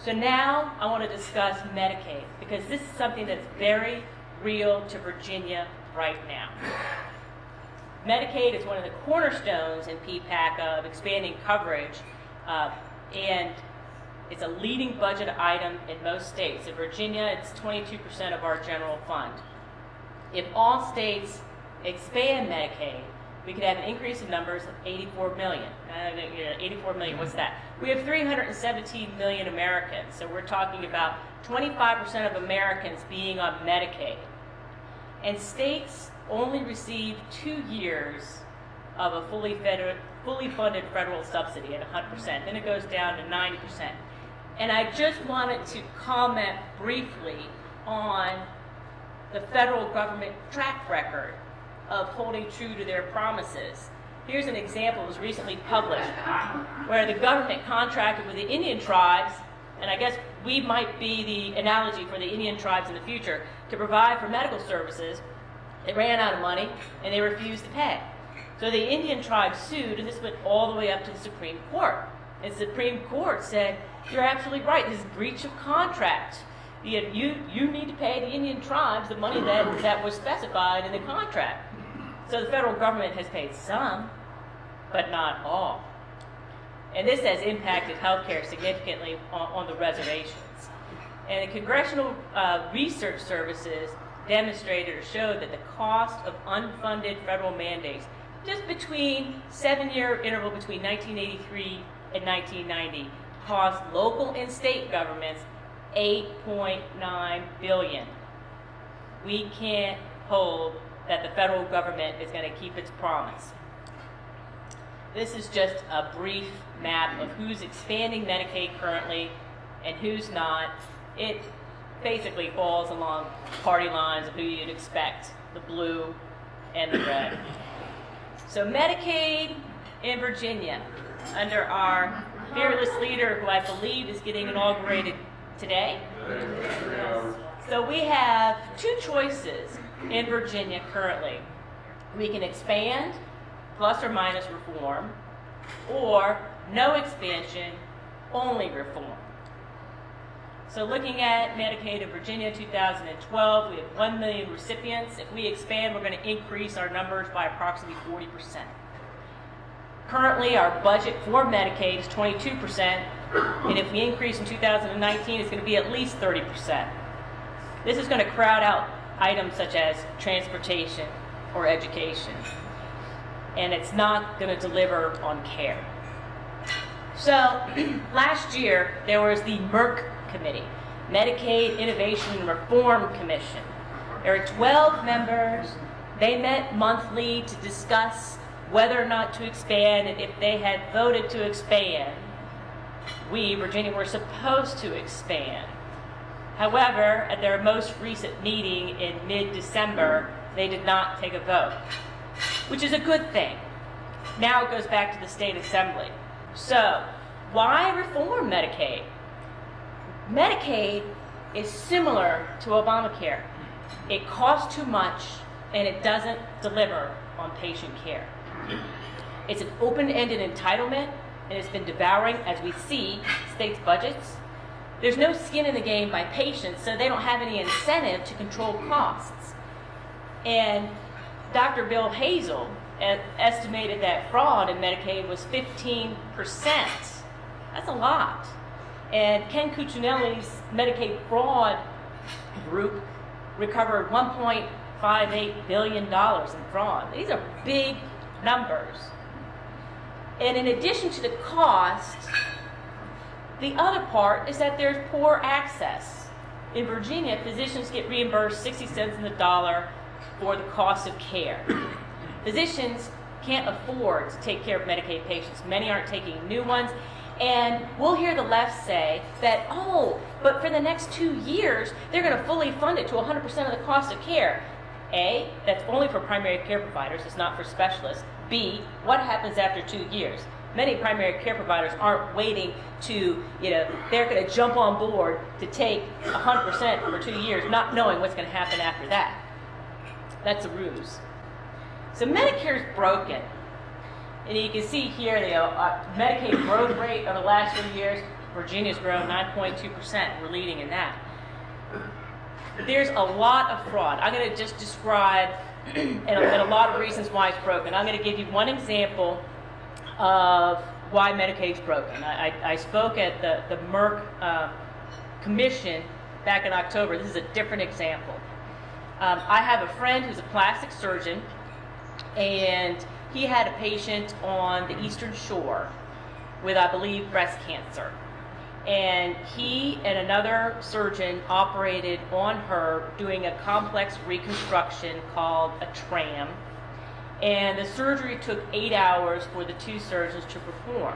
So now I want to discuss Medicaid, because this is something that's very real to Virginia right now. Medicaid is one of the cornerstones in PPACA of expanding coverage, and it's a leading budget item in most states. In Virginia, it's 22% of our general fund. If all states expand Medicaid, we could have an increase in numbers of 84 million. 84 million, what's that? We have 317 million Americans, so we're talking about 25% of Americans being on Medicaid. And states only receive 2 years of a fully funded federal subsidy at 100%. Then it goes down to 90%. And I just wanted to comment briefly on the federal government track record of holding true to their promises. Here's an example that was recently published where the government contracted with the Indian tribes, and I guess we might be the analogy for the Indian tribes in the future, to provide for medical services. They ran out of money and they refused to pay. So the Indian tribes sued, and this went all the way up to the Supreme Court. And the Supreme Court said, you're absolutely right, this is breach of contract. You need to pay the Indian tribes the money that was specified in the contract. So the federal government has paid some, but not all. And this has impacted healthcare significantly on the reservations. And the Congressional Research Services demonstrated or showed that the cost of unfunded federal mandates, just between 7-year interval between 1983 and 1990, cost local and state governments $8.9 billion. We can't hold that the federal government is going to keep its promise. This is just a brief map of who's expanding Medicaid currently and who's not. It basically falls along party lines of who you'd expect, the blue and the red. So Medicaid in Virginia, under our fearless leader, who I believe is getting inaugurated today. So we have 2 choices in Virginia currently. We can expand, plus or minus reform, or no expansion, only reform. So looking at Medicaid in Virginia 2012, we have 1 million recipients. If we expand, we're going to increase our numbers by approximately 40%. Currently, our budget for Medicaid is 22%, and if we increase in 2019, it's going to be at least 30%. This is going to crowd out items such as transportation or education, and it's not going to deliver on care. So last year, there was the MERC Committee, Medicaid Innovation and Reform Commission. There are 12 members. They met monthly to discuss whether or not to expand, and if they had voted to expand, we, Virginia, were supposed to expand. However, at their most recent meeting in mid-December, they did not take a vote, which is a good thing. Now it goes back to the state assembly. So, why reform Medicaid? Medicaid is similar to Obamacare. It costs too much and it doesn't deliver on patient care. It's an open-ended entitlement, and it's been devouring, as we see, states' budgets. There's no skin in the game by patients, so they don't have any incentive to control costs. And Dr. Bill Hazel estimated that fraud in Medicaid was 15%. That's a lot. And Ken Cuccinelli's Medicaid fraud group recovered $1.58 billion in fraud. These are big numbers. And in addition to the cost, the other part is that there's poor access. In Virginia, physicians get reimbursed 60 cents in the dollar for the cost of care. Physicians can't afford to take care of Medicaid patients. Many aren't taking new ones. And we'll hear the left say that, oh, but for the next 2 years, they're going to fully fund it to 100% of the cost of care. A, that's only for primary care providers, it's not for specialists. B, what happens after 2 years? Many primary care providers aren't waiting to, they're going to jump on board to take 100% for 2 years, not knowing what's going to happen after that. That's a ruse. So Medicare is broken. And you can see here the Medicaid growth rate over the last 3 years, Virginia's grown 9.2%. We're leading in that. There's a lot of fraud. I'm going to just describe and a lot of reasons why it's broken. I'm going to give you one example of why Medicaid's broken. I spoke at the Merck Commission back in October. This is a different example. I have a friend who's a plastic surgeon, and he had a patient on the Eastern Shore with, I believe, breast cancer. And he and another surgeon operated on her doing a complex reconstruction called a tram. And the surgery took 8 hours for the two surgeons to perform.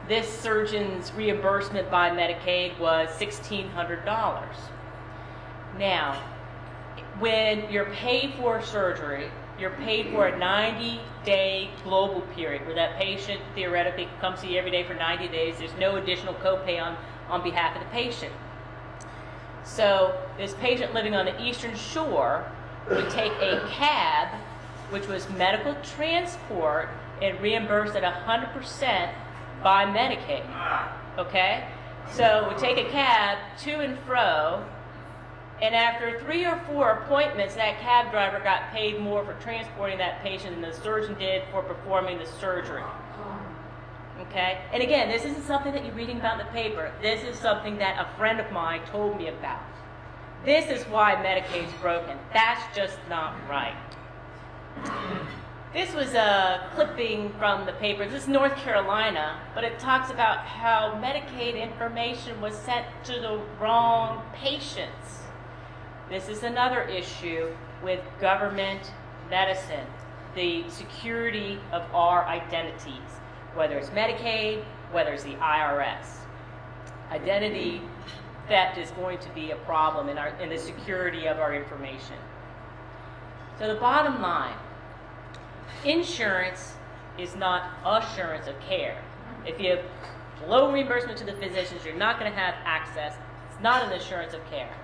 This surgeon's reimbursement by Medicaid was $1,600. Now, when you're paid for surgery, you're paid for a 90-day global period where that patient theoretically comes to you every day for 90 days. There's no additional copay on behalf of the patient. So this patient living on the Eastern Shore would take a cab, which was medical transport, and reimbursed at 100% by Medicaid. Okay? So we take a cab to and fro, and after 3 or 4 appointments, that cab driver got paid more for transporting that patient than the surgeon did for performing the surgery. Okay? And again, this isn't something that you're reading about in the paper. This is something that a friend of mine told me about. This is why Medicaid's broken. That's just not right. This was a clipping from the paper. This is North Carolina, but it talks about how Medicaid information was sent to the wrong patients. This is another issue with government medicine, the security of our identities, whether it's Medicaid, whether it's the IRS. Identity theft is going to be a problem in the security of our information. So the bottom line, insurance is not assurance of care. If you have low reimbursement to the physicians, you're not going to have access. It's not an assurance of care.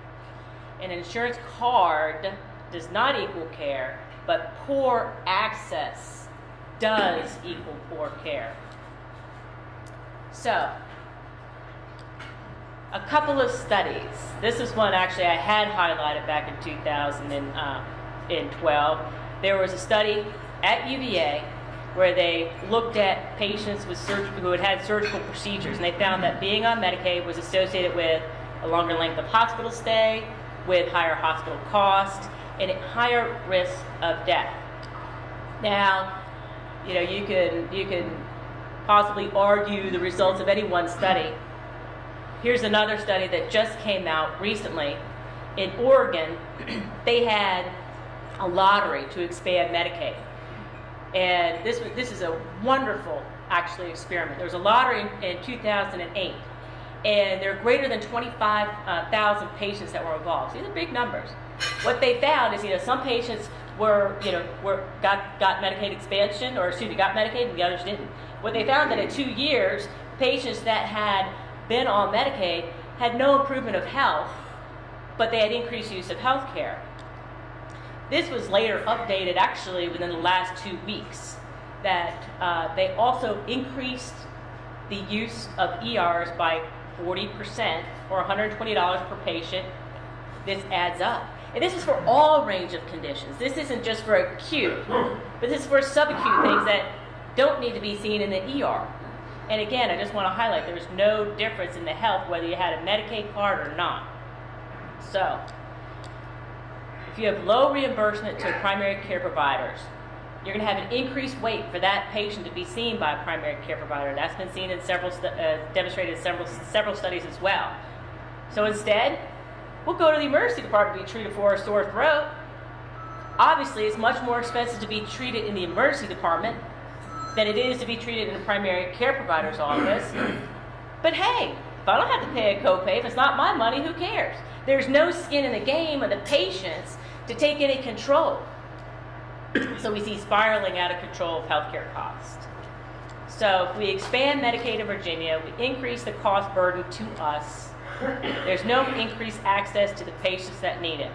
An insurance card does not equal care, but poor access does equal poor care. So, a couple of studies. This is one actually I had highlighted back in 2012. There was a study at UVA where they looked at patients with who had had surgical procedures, and they found that being on Medicaid was associated with a longer length of hospital stay, with higher hospital costs, and at higher risk of death. Now, you can possibly argue the results of any one study. Here's another study that just came out recently. In Oregon, they had a lottery to expand Medicaid. And this is a wonderful, actually, experiment. There was a lottery in 2008. And there are greater than 25,000 patients that were involved. These are big numbers. What they found is, some patients got Medicaid expansion, got Medicaid, and the others didn't. What they found that in 2 years, patients that had been on Medicaid had no improvement of health, but they had increased use of health care. This was later updated, actually, within the last 2 weeks, that they also increased the use of ERs by 40%, or $120 per patient. This adds up. And this is for all range of conditions. This isn't just for acute, but this is for subacute things that don't need to be seen in the ER. And again, I just want to highlight there's no difference in the health whether you had a Medicaid card or not. So, if you have low reimbursement to primary care providers, you're going to have an increased wait for that patient to be seen by a primary care provider. That's been seen in demonstrated in several studies as well. So instead, we'll go to the emergency department to be treated for a sore throat. Obviously, it's much more expensive to be treated in the emergency department than it is to be treated in a primary care provider's office. But hey, if I don't have to pay a copay, if it's not my money, who cares? There's no skin in the game of the patients to take any control. So we see spiraling out of control of healthcare costs. So if we expand Medicaid in Virginia, we increase the cost burden to us. There's no increased access to the patients that need it.